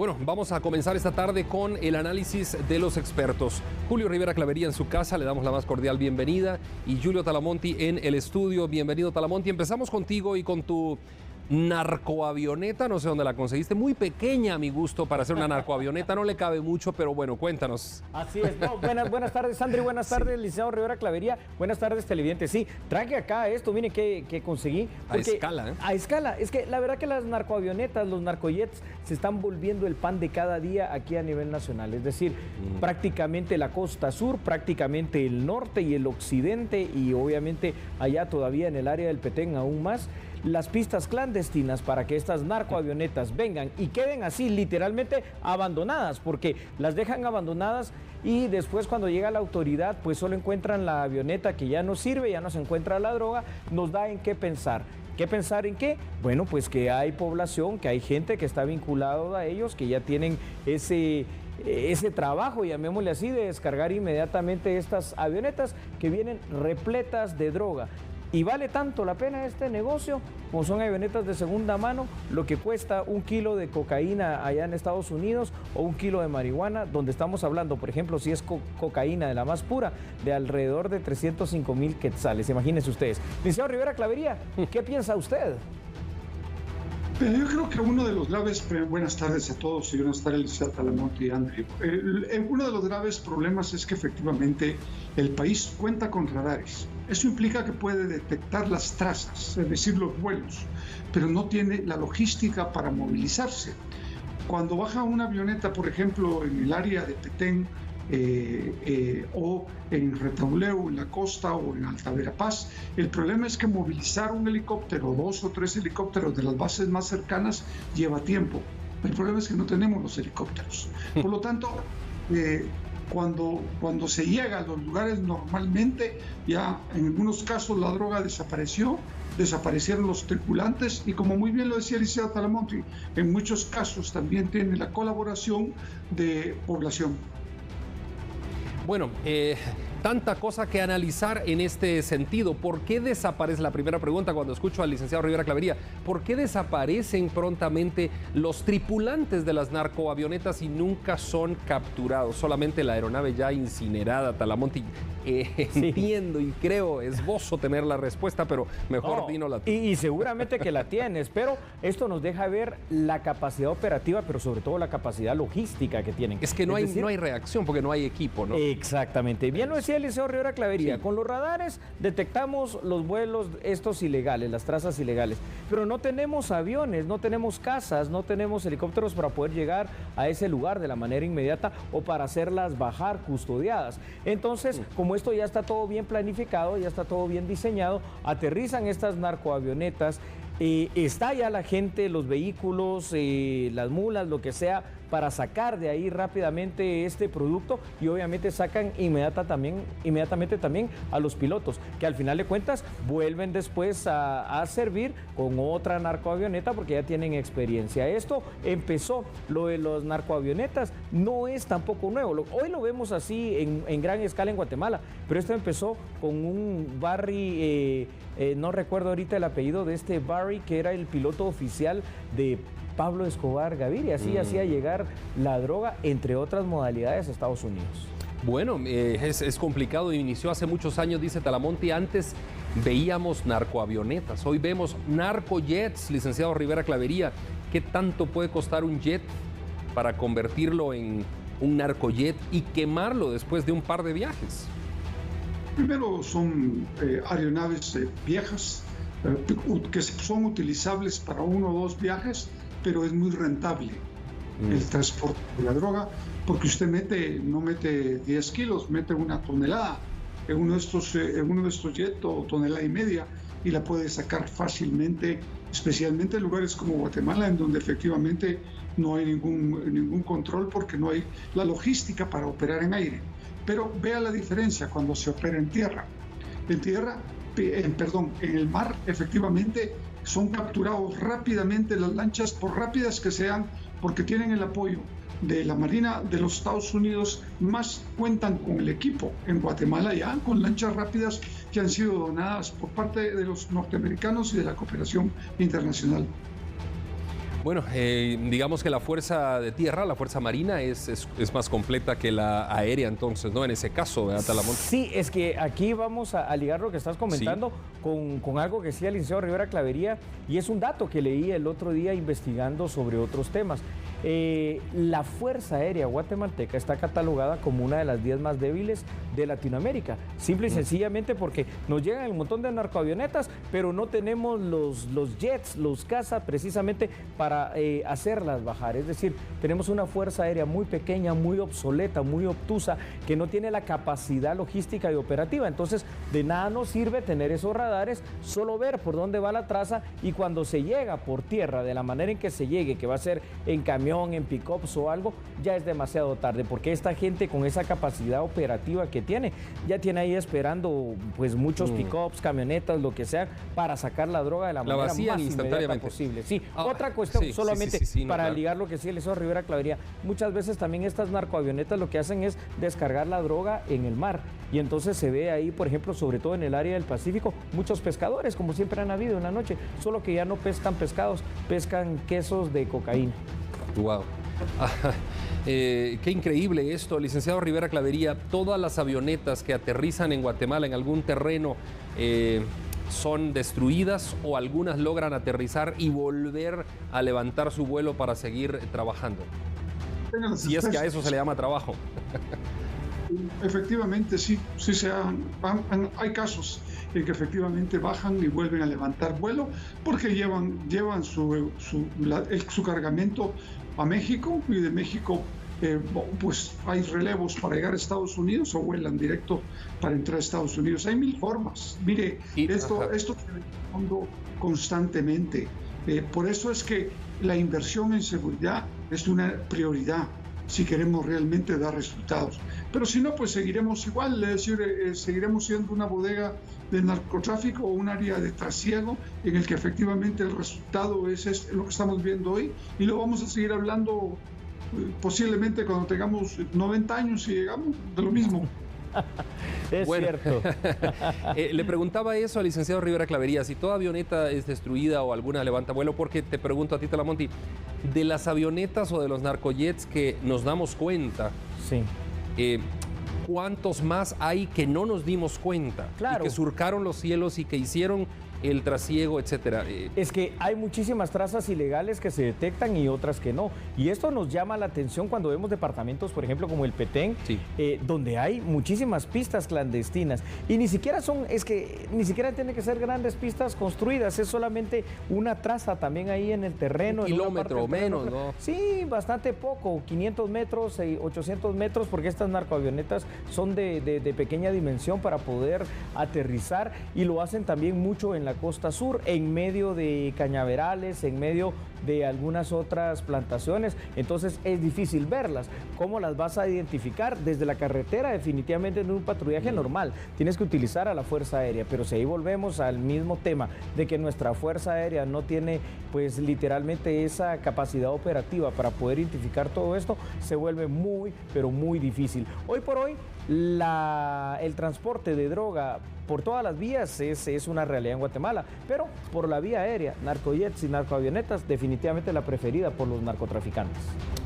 Bueno, vamos a comenzar esta tarde con el análisis de los expertos. Julio Rivera Clavería en su casa, le damos la más cordial bienvenida, y Julio Talamonti en el estudio. Bienvenido, Talamonti. Empezamos contigo y con tu narcoavioneta, no sé dónde la conseguiste, muy pequeña a mi gusto para hacer una narcoavioneta, no le cabe mucho, pero bueno, cuéntanos. Así es, no, buenas tardes, Sandri, buenas tardes, licenciado Rivera Clavería, buenas tardes, televidentes. Sí, traje acá esto, miren que conseguí. A escala, ¿eh? A escala, es que la verdad que las narcoavionetas, los narcojets, se están volviendo el pan de cada día aquí a nivel nacional, es decir, prácticamente la costa sur, prácticamente el norte y el occidente, y obviamente allá todavía en el área del Petén aún más, las pistas clandestinas para que estas narcoavionetas vengan y queden así literalmente abandonadas, porque las dejan abandonadas y después cuando llega la autoridad pues solo encuentran la avioneta que ya no sirve, ya no se encuentra la droga. Nos da en qué pensar. ¿Qué pensar en qué? Bueno, pues que hay población, que hay gente que está vinculada a ellos, que ya tienen ese trabajo, llamémosle así, de descargar inmediatamente estas avionetas que vienen repletas de droga. Y vale tanto la pena este negocio, como son avionetas de segunda mano, lo que cuesta 1 kilo de cocaína allá en Estados Unidos o 1 kilo de marihuana, donde estamos hablando, por ejemplo, si es cocaína de la más pura, de alrededor de 305,000 quetzales. Imagínense ustedes. Licenciado Rivera Clavería, ¿qué piensa usted? Yo creo que uno de los graves, buenas tardes a todos y buenas tardes, licenciado Talamonti y André. Uno de los graves problemas es que efectivamente el país cuenta con radares. Eso implica que puede detectar las trazas, es decir, los vuelos, pero no tiene la logística para movilizarse. Cuando baja una avioneta, por ejemplo, en el área de Petén, o en Retauleu, en la costa, o en Alta Verapaz, el problema es que movilizar un helicóptero, 2 o 3 helicópteros de las bases más cercanas lleva tiempo. El problema es que no tenemos los helicópteros. Por lo tanto, cuando se llega a los lugares normalmente, ya en algunos casos la droga desaparecieron los tripulantes, y como muy bien lo decía el licenciado Talamonti, en muchos casos también tiene la colaboración de población. Bueno, tanta cosa que analizar en este sentido. ¿Por qué desaparece? La primera pregunta cuando escucho al licenciado Rivera Clavería, ¿por qué desaparecen prontamente los tripulantes de las narcoavionetas y nunca son capturados? Solamente la aeronave ya incinerada, Talamonti. Entiendo y creo, esbozo tener la respuesta, pero mejor dino la tuya. Y seguramente que la tienes, pero esto nos deja ver la capacidad operativa, pero sobre todo la capacidad logística que tienen. Es que no hay reacción porque no hay equipo, ¿no? Exactamente. Bien lo decía el licenciado Rivera Clavería, sí. Con los radares detectamos los vuelos estos ilegales, las trazas ilegales, pero no tenemos aviones, no tenemos casas, no tenemos helicópteros para poder llegar a ese lugar de la manera inmediata o para hacerlas bajar custodiadas. Entonces, como esto ya está todo bien planificado, ya está todo bien diseñado, aterrizan estas narcoavionetas, está ya la gente, los vehículos, las mulas, lo que sea, para sacar de ahí rápidamente este producto, y obviamente sacan inmediatamente también a los pilotos, que al final de cuentas vuelven después a servir con otra narcoavioneta porque ya tienen experiencia. Esto empezó, lo de las narcoavionetas no es tampoco nuevo, hoy lo vemos así en gran escala en Guatemala, pero esto empezó con un Barry, no recuerdo ahorita el apellido de este Barry, que era el piloto oficial de Pablo Escobar Gaviria, así hacía llegar la droga, entre otras modalidades, a Estados Unidos. Bueno, es complicado, inició hace muchos años, dice Talamonti. Antes veíamos narcoavionetas, hoy vemos narcojets, licenciado Rivera Clavería. ¿Qué tanto puede costar un jet para convertirlo en un narcojet y quemarlo después de un par de viajes? Primero, son aeronaves viejas que son utilizables para 1 o 2 viajes, pero es muy rentable el transporte de la droga, porque usted no mete 10 kilos, mete 1 tonelada en uno de estos jets, o 1,5 toneladas, y la puede sacar fácilmente, especialmente en lugares como Guatemala, en donde efectivamente no hay ningún control, porque no hay la logística para operar en aire. Pero vea la diferencia cuando se opera en tierra. En el mar, efectivamente, son capturados rápidamente las lanchas, por rápidas que sean, porque tienen el apoyo de la Marina de los Estados Unidos, más cuentan con el equipo. En Guatemala ya con lanchas rápidas que han sido donadas por parte de los norteamericanos y de la cooperación internacional. Bueno, digamos que la fuerza de tierra, la fuerza marina, es más completa que la aérea, entonces, ¿no? En ese caso, ¿verdad, Talamonte? Sí, es que aquí vamos a ligar lo que estás comentando con algo que decía el licenciado Rivera Clavería, y es un dato que leí el otro día investigando sobre otros temas. La Fuerza Aérea Guatemalteca está catalogada como una de las 10 más débiles de Latinoamérica, simple y sencillamente porque nos llegan un montón de narcoavionetas, pero no tenemos los jets, los caza precisamente para hacerlas bajar. Es decir, tenemos una Fuerza Aérea muy pequeña, muy obsoleta, muy obtusa, que no tiene la capacidad logística y operativa. Entonces, de nada nos sirve tener esos radares, solo ver por dónde va la traza, y cuando se llega por tierra, de la manera en que se llegue, que va a ser en camión, en pick-ups o algo, ya es demasiado tarde, porque esta gente con esa capacidad operativa que tiene, ya tiene ahí esperando pues muchos pick-ups, camionetas, lo que sea, para sacar la droga de la manera más inmediata posible. Sí, otra cuestión, solamente para ligar lo que sí el licenciado Rivera Clavería, muchas veces también estas narcoavionetas lo que hacen es descargar la droga en el mar, y entonces se ve ahí, por ejemplo, sobre todo en el área del Pacífico, muchos pescadores, como siempre han habido en la noche, solo que ya no pescan pescados, pescan quesos de cocaína. Wow. Qué increíble esto, licenciado Rivera Clavería. Todas las avionetas que aterrizan en Guatemala en algún terreno son destruidas, o algunas logran aterrizar y volver a levantar su vuelo para seguir trabajando. Si es que a eso se le llama trabajo. Efectivamente, sí hay casos en que efectivamente bajan y vuelven a levantar vuelo porque llevan su cargamento a México, y de México pues hay relevos para llegar a Estados Unidos, o vuelan directo para entrar a Estados Unidos. Hay mil formas. Mire, esto se ve constantemente. Por eso es que la inversión en seguridad es una prioridad si queremos realmente dar resultados. Pero si no, pues seguiremos igual, es decir, seguiremos siendo una bodega de narcotráfico o un área de trasiego en el que efectivamente el resultado es lo que estamos viendo hoy, y lo vamos a seguir hablando posiblemente cuando tengamos 90 años y llegamos de lo mismo. Es cierto. Le preguntaba eso al licenciado Rivera Clavería, si toda avioneta es destruida o alguna levanta vuelo, porque te pregunto a ti, Talamonte, de las avionetas o de los narcojets que nos damos cuenta, ¿cuántos más hay que no nos dimos cuenta? Claro. Y que surcaron los cielos y que hicieron el trasiego, etcétera. Es que hay muchísimas trazas ilegales que se detectan y otras que no. Y esto nos llama la atención cuando vemos departamentos, por ejemplo, como el Petén, donde hay muchísimas pistas clandestinas. Y ni siquiera ni siquiera tienen que ser grandes pistas construidas, es solamente una traza también ahí en el terreno. Un kilómetro o menos, ¿no? Sí, bastante poco, 500 metros, 800 metros, porque estas narcoavionetas son de pequeña dimensión para poder aterrizar, y lo hacen también mucho en la costa sur, en medio de cañaverales, en medio de algunas otras plantaciones. Entonces es difícil verlas. ¿Cómo las vas a identificar? Desde la carretera definitivamente en un patrullaje normal tienes que utilizar a la Fuerza Aérea, pero si ahí volvemos al mismo tema de que nuestra Fuerza Aérea no tiene pues literalmente esa capacidad operativa para poder identificar todo esto, se vuelve muy, pero muy difícil. Hoy por hoy el transporte de droga por todas las vías es una realidad en Guatemala, pero por la vía aérea, narcojets y narcoavionetas, definitivamente la preferida por los narcotraficantes.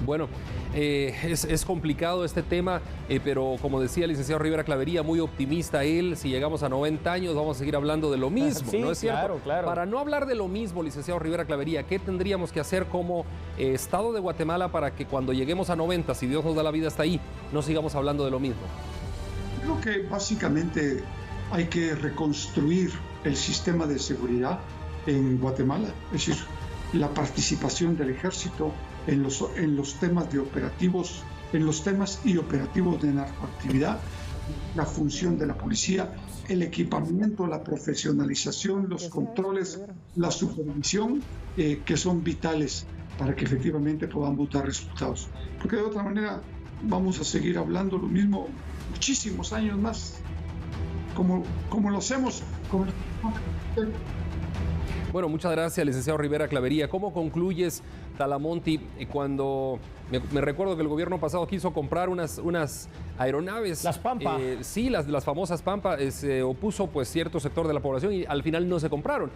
Bueno, es complicado este tema, pero como decía el licenciado Rivera Clavería, muy optimista él, si llegamos a 90 años vamos a seguir hablando de lo mismo, sí, ¿no es cierto? Claro, claro. Para no hablar de lo mismo, licenciado Rivera Clavería, ¿qué tendríamos que hacer como Estado de Guatemala para que cuando lleguemos a 90, si Dios nos da la vida hasta ahí, no sigamos hablando de lo mismo? Creo que básicamente hay que reconstruir el sistema de seguridad en Guatemala, es decir, la participación del ejército en los temas de operativos, en los temas y operativos de narcoactividad, la función de la policía, el equipamiento, la profesionalización, los controles, la supervisión, que son vitales para que efectivamente podamos dar resultados. Porque de otra manera vamos a seguir hablando lo mismo muchísimos años más, como lo hacemos. Bueno, muchas gracias, licenciado Rivera Clavería. ¿Cómo concluyes, Talamonte, cuando me recuerdo que el gobierno pasado quiso comprar unas aeronaves. Las Pampa. Sí, las famosas Pampa, se opuso pues cierto sector de la población y al final no se compraron.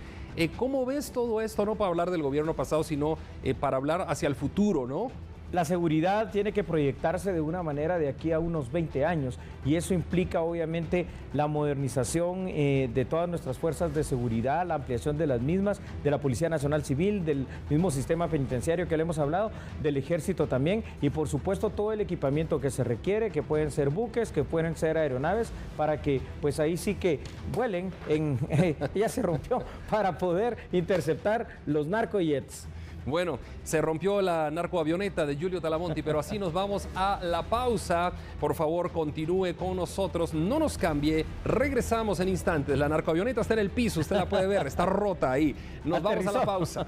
¿Cómo ves todo esto? No para hablar del gobierno pasado, sino para hablar hacia el futuro, ¿no? La seguridad tiene que proyectarse de una manera de aquí a unos 20 años y eso implica obviamente la modernización de todas nuestras fuerzas de seguridad, la ampliación de las mismas, de la Policía Nacional Civil, del mismo sistema penitenciario que le hemos hablado, del Ejército también y por supuesto todo el equipamiento que se requiere, que pueden ser buques, que pueden ser aeronaves, para que pues ahí sí que vuelen, ya se rompió, para poder interceptar los narcojets. Bueno, se rompió la narcoavioneta de Giulio Talamonti, pero así nos vamos a la pausa. Por favor, continúe con nosotros, no nos cambie. Regresamos en instantes. La narcoavioneta está en el piso, usted la puede ver, está rota ahí. Nos vamos a la pausa.